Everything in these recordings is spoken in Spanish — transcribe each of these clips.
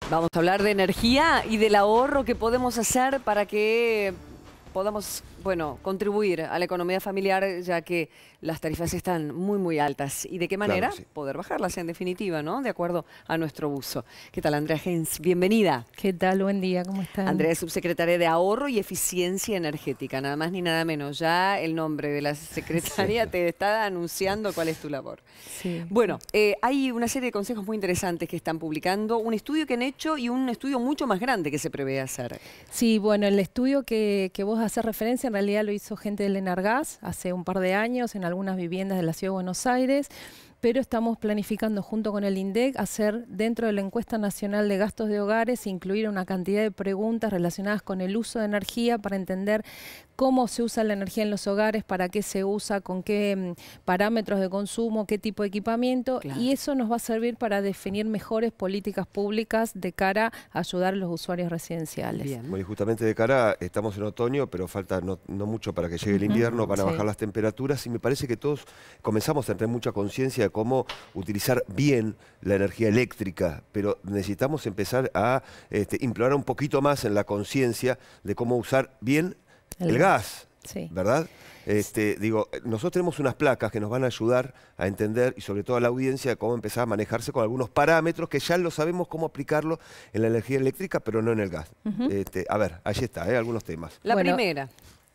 Vamos a hablar de energía y del ahorro que podemos hacer para que podamos, bueno, contribuir a la economía familiar, ya que las tarifas están muy altas. ¿Y de qué manera? Claro, sí. Poder bajarlas, en definitiva, ¿no? De acuerdo a nuestro uso. ¿Qué tal, Andrea Gens? Bienvenida. ¿Qué tal? Buen día, ¿cómo están? Andrea es subsecretaria de Ahorro y Eficiencia Energética, nada más ni nada menos. Ya el nombre de la secretaria te está anunciando cuál es tu labor. Sí. Bueno, hay una serie de consejos muy interesantes que están publicando, un estudio que han hecho y un estudio mucho más grande que se prevé hacer. Sí, bueno, el estudio que vos haces referencia en realidad lo hizo gente del Enargás hace un par de años en algunas viviendas de la Ciudad de Buenos Aires, pero estamos planificando junto con el INDEC hacer dentro de la encuesta nacional de gastos de hogares, incluir una cantidad de preguntas relacionadas con el uso de energía para entender cómo se usa la energía en los hogares, para qué se usa, con qué parámetros de consumo, qué tipo de equipamiento, Claro. y eso nos va a servir para definir mejores políticas públicas de cara a ayudar a los usuarios residenciales. Bien. Bueno, y justamente de cara, estamos en otoño, pero falta no mucho para que llegue el invierno, van a Sí. bajar las temperaturas y me parece que todos comenzamos a tener mucha conciencia de cómo utilizar bien la energía eléctrica, pero necesitamos empezar a implorar un poquito más en la conciencia de cómo usar bien el gas, Sí. ¿verdad? Digo, nosotros tenemos unas placas que nos van a ayudar a entender, y sobre todo a la audiencia, cómo empezar a manejarse con algunos parámetros que ya lo sabemos cómo aplicarlo en la energía eléctrica, pero no en el gas. A ver, allí está, algunos temas. La Bueno, primera.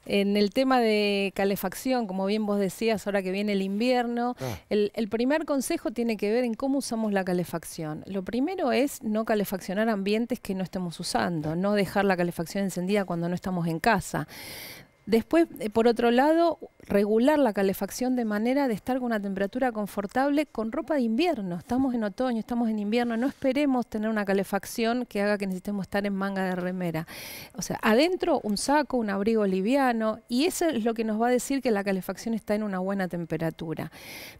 En el tema de calefacción, como bien vos decías, ahora que viene el invierno, el primer consejo tiene que ver en cómo usamos la calefacción. Lo primero es no calefaccionar ambientes que no estemos usando, no dejar la calefacción encendida cuando no estamos en casa. Después, por otro lado, regular la calefacción de manera de estar con una temperatura confortable con ropa de invierno. Estamos en otoño, estamos en invierno, no esperemos tener una calefacción que haga que necesitemos estar en manga de remera. O sea, adentro un saco, un abrigo liviano, y eso es lo que nos va a decir que la calefacción está en una buena temperatura.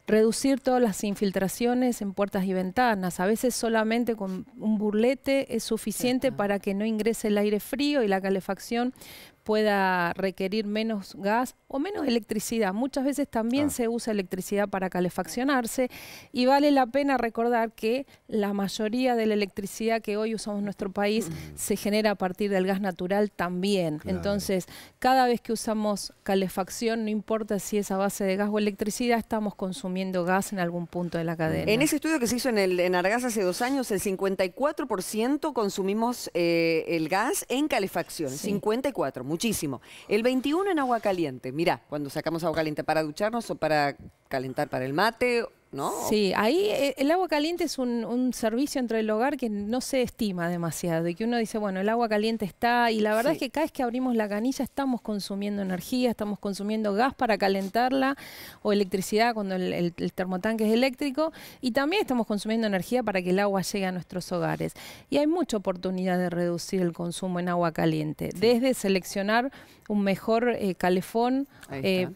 Reducir todas las infiltraciones en puertas y ventanas. A veces solamente con un burlete es suficiente para que no ingrese el aire frío y la calefacción pueda requerir menos gas o menos electricidad. Muchas veces también se usa electricidad para calefaccionarse, y vale la pena recordar que la mayoría de la electricidad que hoy usamos en nuestro país se genera a partir del gas natural también. Claro. Entonces, cada vez que usamos calefacción, no importa si es a base de gas o electricidad, estamos consumiendo gas en algún punto de la cadena. En ese estudio que se hizo en Argas hace 2 años, el 54% consumimos el gas en calefacción. Sí. 54, muchísimo. El 21% en agua caliente. Mirá, cuando sacamos agua caliente para ducharnos o para calentar para el mate, ¿no? Sí, ahí el agua caliente es un servicio entre el hogar que no se estima demasiado, y que uno dice, bueno, el agua caliente está, y la verdad es que cada vez que abrimos la canilla estamos consumiendo energía, estamos consumiendo gas para calentarla o electricidad cuando el termotanque es eléctrico, y también estamos consumiendo energía para que el agua llegue a nuestros hogares. Y hay mucha oportunidad de reducir el consumo en agua caliente, desde seleccionar un mejor calefón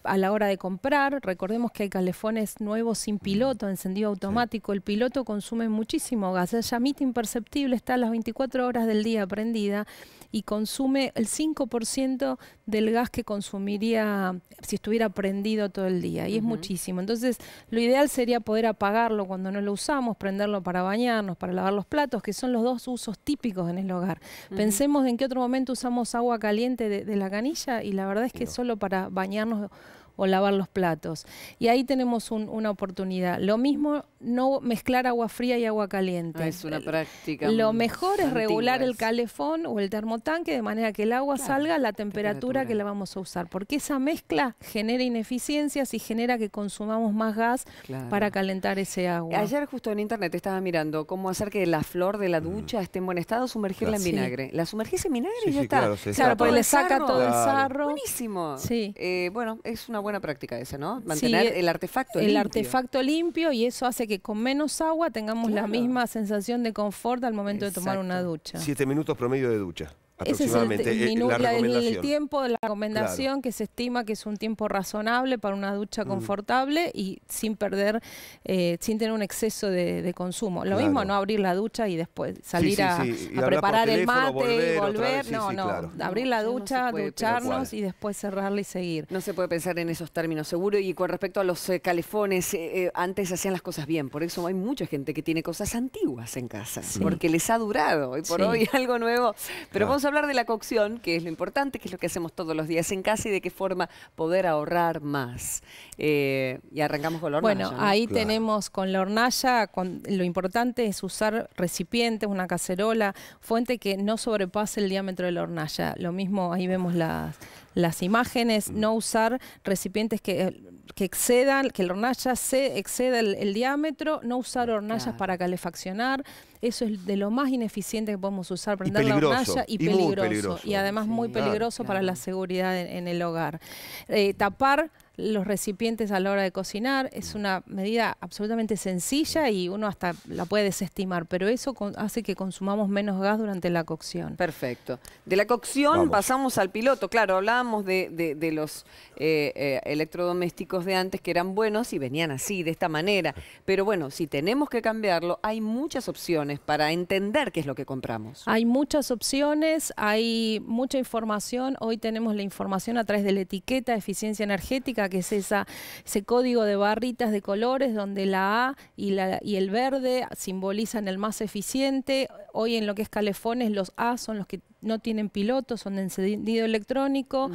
a la hora de comprar. Recordemos que hay calefones nuevos sin piloto, encendido automático. El piloto consume muchísimo gas. La llamita imperceptible está a las 24 horas del día prendida y consume el 5% del gas que consumiría si estuviera prendido todo el día, y es muchísimo. Entonces, lo ideal sería poder apagarlo cuando no lo usamos, prenderlo para bañarnos, para lavar los platos, que son los dos usos típicos en el hogar. Pensemos en qué otro momento usamos agua caliente de la canilla, y la verdad es que es solo para bañarnos o lavar los platos. Y ahí tenemos una oportunidad. Lo mismo, no mezclar agua fría y agua caliente. Es una práctica. Lo mejor es regular el antigua. calefón o el termotanque de manera que el agua salga a la temperatura que la vamos a usar, porque esa mezcla genera ineficiencias y genera que consumamos más gas para calentar ese agua. Ayer justo en internet estaba mirando cómo hacer que la flor de la ducha esté en buen estado, sumergirla en Sí. vinagre. La sumergís en vinagre y Sí, ya sí, está. claro, se Claro, porque le saca sarro. todo el Claro. sarro. Buenísimo. Sí. Bueno, es una buena práctica esa, ¿no? Mantener Sí, el artefacto el limpio. artefacto limpio, y eso hace que con menos agua tengamos la misma sensación de confort al momento de tomar una ducha. 7 minutos promedio de ducha. Ese es aproximadamente el tiempo de la recomendación, claro, que se estima que es un tiempo razonable para una ducha confortable y sin perder, sin tener un exceso de consumo. Lo mismo, no abrir la ducha y después salir a preparar el mate y volver. No, claro. Abrir la ducha, ducharnos y después cerrarla y seguir. No se puede pensar en esos términos, seguro. Y con respecto a los calefones, antes hacían las cosas bien. Por eso hay mucha gente que tiene cosas antiguas en casa, porque les ha durado. Y por hoy algo nuevo. Pero vamos a hablar de la cocción, que es lo importante, que es lo que hacemos todos los días en casa y de qué forma poder ahorrar más. Y arrancamos con la hornalla. Bueno, ahí tenemos con la hornalla, lo importante es usar recipientes, una cacerola, fuente que no sobrepase el diámetro de la hornalla. Lo mismo, ahí vemos las imágenes, no usar recipientes que excedan, que la hornalla exceda el diámetro, no usar hornallas para calefaccionar. Eso es de lo más ineficiente que podemos usar, prender la hornalla y peligroso. Y además muy peligroso para la seguridad en el hogar. Tapar los recipientes a la hora de cocinar es una medida absolutamente sencilla y uno hasta la puede desestimar, pero eso hace que consumamos menos gas durante la cocción. Perfecto. De la cocción pasamos al piloto. Claro, hablábamos de los electrodomésticos de antes que eran buenos y venían así, de esta manera. Pero bueno, si tenemos que cambiarlo, hay muchas opciones para entender qué es lo que compramos. Hay muchas opciones, hay mucha información. Hoy tenemos la información a través de la etiqueta de eficiencia energética, que es ese código de barritas de colores donde la A y el verde simbolizan el más eficiente. Hoy en lo que es calefones, los A son los que no tienen piloto, son de encendido electrónico,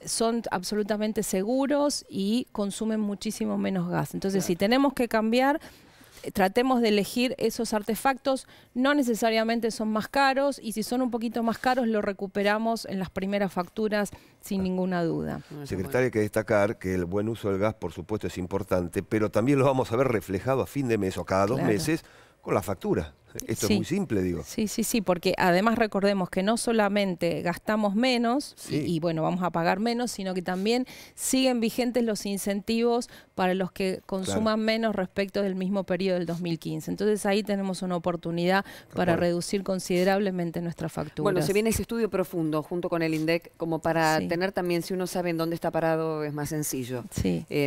son absolutamente seguros y consumen muchísimo menos gas. Entonces, si tenemos que cambiar, tratemos de elegir esos artefactos, no necesariamente son más caros y si son un poquito más caros lo recuperamos en las primeras facturas sin ninguna duda. Secretaria, hay que destacar que el buen uso del gas por supuesto es importante, pero también lo vamos a ver reflejado a fin de mes o cada 2 meses con la factura. Esto es muy simple, digo. Sí, porque además recordemos que no solamente gastamos menos y bueno, vamos a pagar menos, sino que también siguen vigentes los incentivos para los que consuman menos respecto del mismo periodo del 2015. Entonces ahí tenemos una oportunidad para reducir considerablemente nuestras facturas. Bueno, se viene ese estudio profundo junto con el INDEC como para tener también, si uno sabe en dónde está parado, es más sencillo.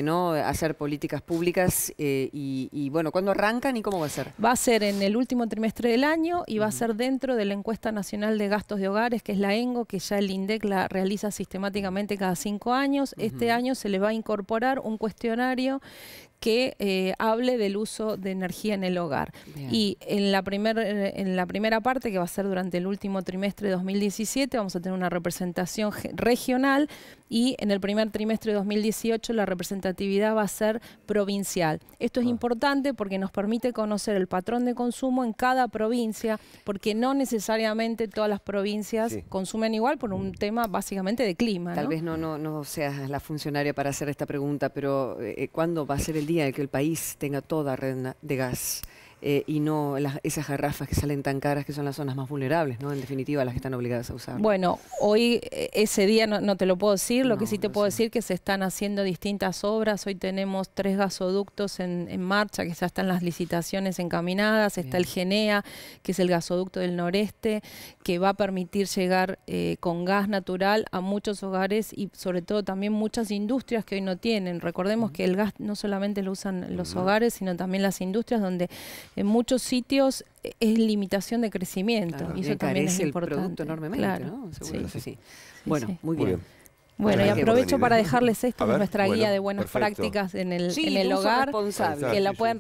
¿No? Hacer políticas públicas y bueno, ¿cuándo arrancan y cómo va a ser? Va a ser en el último trimestre del año y va a ser dentro de la encuesta nacional de gastos de hogares, que es la ENGO, que ya el INDEC la realiza sistemáticamente cada 5 años. Este año se le va a incorporar un cuestionario que hable del uso de energía en el hogar. Y en la primera parte, que va a ser durante el último trimestre de 2017, vamos a tener una representación regional y en el primer trimestre de 2018 la representatividad va a ser provincial. Esto es importante porque nos permite conocer el patrón de consumo en cada provincia, porque no necesariamente todas las provincias consumen igual por un tema básicamente de clima. Tal vez no seas la funcionaria para hacer esta pregunta, pero ¿cuándo va a ser el día en que el país tenga toda red de gas? Y no esas garrafas que salen tan caras, que son las zonas más vulnerables, ¿no? En definitiva, las que están obligadas a usar. Bueno, hoy ese día no te lo puedo decir, lo que sí te puedo decir que se están haciendo distintas obras. Hoy tenemos 3 gasoductos en marcha, que ya están las licitaciones encaminadas. Está el GENEA, que es el gasoducto del noreste, que va a permitir llegar con gas natural a muchos hogares y sobre todo también muchas industrias que hoy no tienen. Recordemos que el gas no solamente lo usan los hogares, sino también las industrias, donde en muchos sitios es limitación de crecimiento y eso también es importante. El producto enormemente, ¿no? Seguro que sí. Bueno, muy bien. Bueno, y aprovecho para dejarles esto, nuestra guía de buenas prácticas en el hogar, que la pueden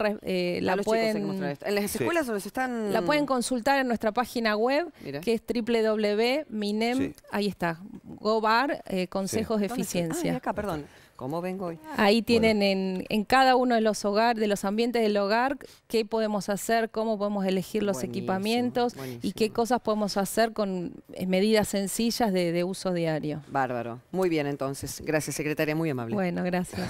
en las escuelas donde se están... La pueden consultar en nuestra página web, que es www.minem, ahí está, Gobar, consejos de eficiencia. Acá, perdón. ¿Cómo vengo hoy? Ahí tienen en cada uno de los hogares, de los ambientes del hogar, qué podemos hacer, cómo podemos elegir los equipamientos y qué cosas podemos hacer con medidas sencillas de uso diario. Bárbaro. Muy bien, entonces. Gracias, secretaria, muy amable. Bueno, gracias.